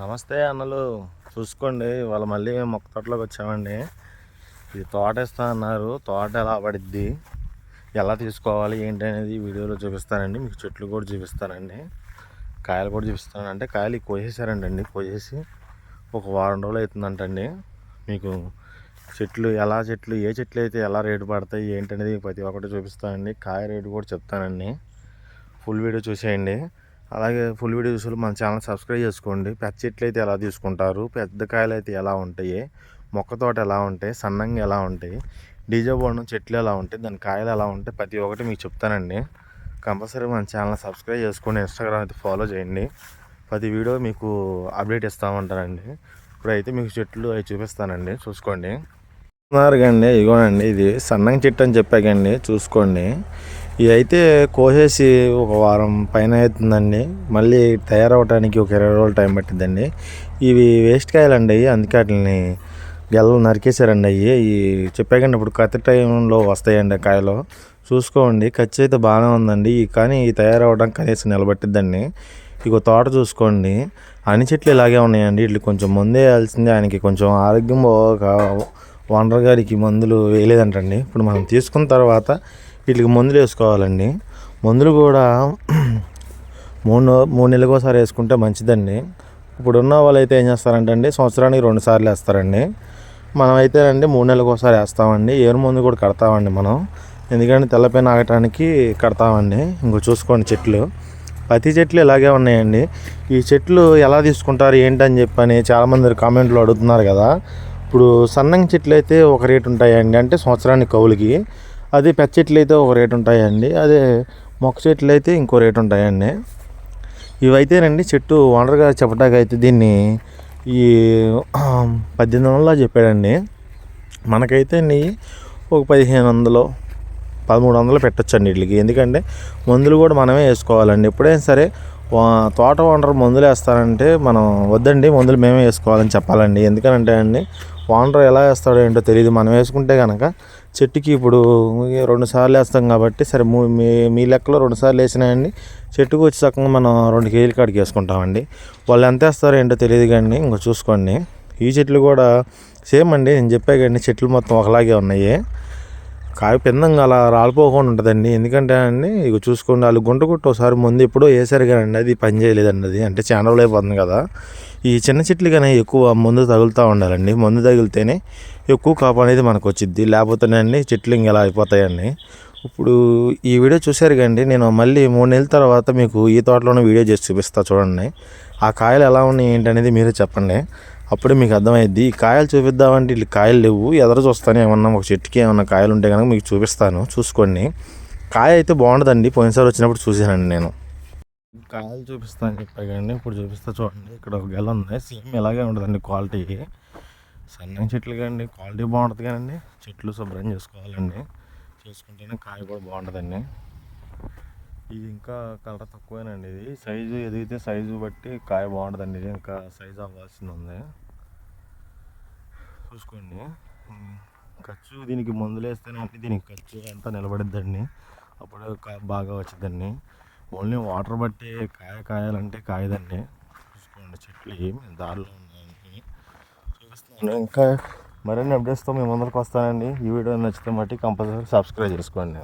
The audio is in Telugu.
నమస్తే అన్నలు. చూసుకోండి, ఇవాళ మళ్ళీ మేము మొక్క తోటలోకి వచ్చామండి. ఇది తోట ఇస్తా అన్నారు. తోట ఎలా పడిద్ది, ఎలా తీసుకోవాలి ఏంటి అనేది వీడియోలో చూపిస్తానండి. మీకు చెట్లు కూడా చూపిస్తానండి, కాయలు కూడా చూపిస్తాను. అంటే కాయలు కోసేసారండి. కోసేసి ఒక వారం రోజులు అవుతుందంటండి. మీకు చెట్లు ఏ చెట్లు అయితే ఎలా రేటు పడతాయి ఏంటి అనేది ప్రతి ఒక్కటి చూపిస్తానండి. కాయ రేటు కూడా చెప్తానండి. ఫుల్ వీడియో చూసేయండి. అలాగే ఫుల్ వీడియో చూసి మన ఛానల్ సబ్స్క్రైబ్ చేసుకోండి. పెద్ద చెట్లు అయితే ఎలా తీసుకుంటారు, పెద్ద కాయలు అయితే ఎలా ఉంటాయి, మొక్క తోట ఎలా ఉంటాయి, సన్నంగా ఎలా ఉంటాయి, డీజే బోర్డు చెట్లు ఎలా ఉంటాయి, దాని కాయలు ఎలా ఉంటాయి, ప్రతి ఒక్కటి మీకు చెప్తానండి. కంపల్సరీ మన ఛానల్ సబ్స్క్రైబ్ చేసుకొని ఇన్స్టాగ్రామ్ అయితే ఫాలో చేయండి. ప్రతి వీడియో మీకు అప్డేట్ ఇస్తామంటారండి. ఇప్పుడైతే మీకు చెట్లు అవి చూపిస్తానండి, చూసుకోండి. అండి ఇగోనండి, ఇది సన్నంగా చెట్టు అని చెప్పాకండి. చూసుకోండి, ఇవి అయితే కోసేసి ఒక వారం పైన అవుతుందండి. మళ్ళీ తయారవడానికి ఒక 20 రోజులు టైం పట్టిద్దండి. ఇవి వేస్ట్ కాయలండి, అందుకే వాటిని గెల్లలు నరికేసారండి. అవి చెప్పాకండి, ఇప్పుడు కత్తి టైంలో వస్తాయండి కాయలు. చూసుకోండి, ఖర్చు అయితే బాగానే ఉందండి, కానీ ఈ తయారవడానికి కనీసం నిలబట్టిద్దండి. ఇక తోట చూసుకోండి, అన్ని చెట్లు ఇలాగే ఉన్నాయండి. వీటికి కొంచెం ముందే వేయాల్సిందే. ఆయనకి కొంచెం ఆరోగ్యం ఓనర్ గారికి మందులు వేయలేదంటండి. ఇప్పుడు మనం తీసుకున్న తర్వాత వీటికి మందులు వేసుకోవాలండి. మందులు కూడా మూడు నెలలకు ఒకసారి వేసుకుంటే మంచిదండి. ఇప్పుడున్న వాళ్ళు అయితే ఏం చేస్తారంటే అండి, సంవత్సరానికి 2 సార్లు వేస్తారండి. మనం అయితే అండి 3 నెలలకు ఒకసారి వేస్తామండి. ఏరు మందు కూడా కడతామండి మనం, ఎందుకంటే తెల్లపైన ఆగటానికి కడతామండి. ఇంకో చూసుకోండి, చెట్లు ప్రతి చెట్లు ఇలాగే ఉన్నాయండి. ఈ చెట్లు ఎలా తీసుకుంటారు ఏంటని చెప్పని చాలామంది కామెంట్లో అడుగుతున్నారు కదా. ఇప్పుడు సన్నంగి చెట్లు అయితే ఒక రేటు ఉంటాయండి, అంటే సంవత్సరానికి కౌలుకి. అది పెద్ద చెట్లు అయితే ఒక రేటు ఉంటాయండి, అదే మొక్క చెట్లు అయితే ఇంకో రేటు ఉంటాయండి. ఇవైతేనండి చెట్టు ఓనర్గా చెప్పడానికి అయితే దీన్ని ఈ 1800 చెప్పాడండి. మనకైతే ఒక 1500 1300 పెట్టచ్చండి వీటికి. ఎందుకంటే మందులు కూడా మనమే వేసుకోవాలండి. ఎప్పుడైనా సరే తోట ఓనర్ మందులు వేస్తారంటే మనం వద్దండి, మందులు మేమే వేసుకోవాలని చెప్పాలండి. ఎందుకంటే అండి, ఓనర్ ఎలా వేస్తాడో ఏంటో తెలియదు. మనం వేసుకుంటే కనుక చెట్టుకి ఇప్పుడు 2 సార్లు వేస్తాం కాబట్టి, సరే మీ లెక్కలో 2 సార్లు వేసినాయండి, చెట్టుకు వచ్చి చక్కగా మనం 2 కేజీల కాడికి వేసుకుంటామండి. వాళ్ళు ఎంత వేస్తారో ఏంటో తెలియదు కానీ ఇంకో చూసుకోండి. ఈ చెట్లు కూడా సేమ్ అండి, నేను చెప్పా కానీ చెట్లు మొత్తం ఒకలాగే ఉన్నాయి. కాయ పిందంగా అలా రాలిపోకుండా ఉంటుందండి. ఎందుకంటే అండి ఇక చూసుకోండి, వాళ్ళు గుంట కొట్టి ఒకసారి ముందు ఎప్పుడో వేసారు కానీ అది పని చేయలేదండి. అది అంటే చాలా రోజులు అయిపోతుంది కదా. ఈ చిన్న చెట్లు కానీ ఎక్కువ మందు తగులుతూ ఉండాలండి. మందు తగిలితేనే ఎక్కువ కాపు అనేది మనకు వచ్చిద్ది, లేకపోతేనే అండి చెట్లు ఇంక ఎలా అయిపోతాయండి. ఇప్పుడు ఈ వీడియో చూశారు కండి, నేను మళ్ళీ 3 నెలల తర్వాత మీకు ఈ తోటలోనే వీడియో చేసి చూపిస్తా చూడండి. ఆ కాయలు ఎలా ఉన్నాయి ఏంటి అనేది మీరే చెప్పండి, అప్పుడే మీకు అర్థమైద్ది. ఈ కాయలు చూపిద్దామంటే వీళ్ళు కాయలు లేవు. ఎదురు చూస్తాను, ఏమన్నా ఒక చెట్టుకి ఏమన్నా కాయలు ఉంటే కనుక మీకు చూపిస్తాను, చూసుకోండి. కాయ అయితే బాగుంటుందండి, పోయినసారి వచ్చినప్పుడు చూసానండి నేను. కాయలు చూపిస్తాను చెప్పాకండి, ఇప్పుడు చూపిస్తా చూడండి. ఇక్కడ ఒక గెల ఉంది, సేమ్ ఇలాగే ఉంటుందండి క్వాలిటీ. సన్న చెట్లు కానీ క్వాలిటీ బాగుంటుంది కానండి, చెట్లు శుభ్రం చేసుకోవాలండి. చేసుకుంటేనే కాయ కూడా బాగుంటుందండి. ఇది ఇంకా కలర్ తక్కువేనండి. ఇది సైజు ఎదిగితే సైజు బట్టి కాయ బాగుంటుందండి. ఇది ఇంకా సైజు అవ్వాల్సింది ఉంది, చూసుకోండి. ఖర్చు దీనికి మందులు వేస్తేనే దీనికి ఖర్చు అంతా నిలబడిద్దండి, అప్పుడు బాగా వచ్చిందండి. ఓన్లీ వాటర్ బట్టి కాయాలంటే కాయదండి. చూసుకోండి, చెట్లు ఏమి దారిలో ఉన్నాయని చూపిస్తున్నాను. ఇంకా మరిన్ని అప్డేట్స్తో మీ ముందరికి వస్తానండి. ఈ వీడియో నచ్చితే మట్టి కంపల్సరీ సబ్స్క్రైబ్ చేసుకోండి.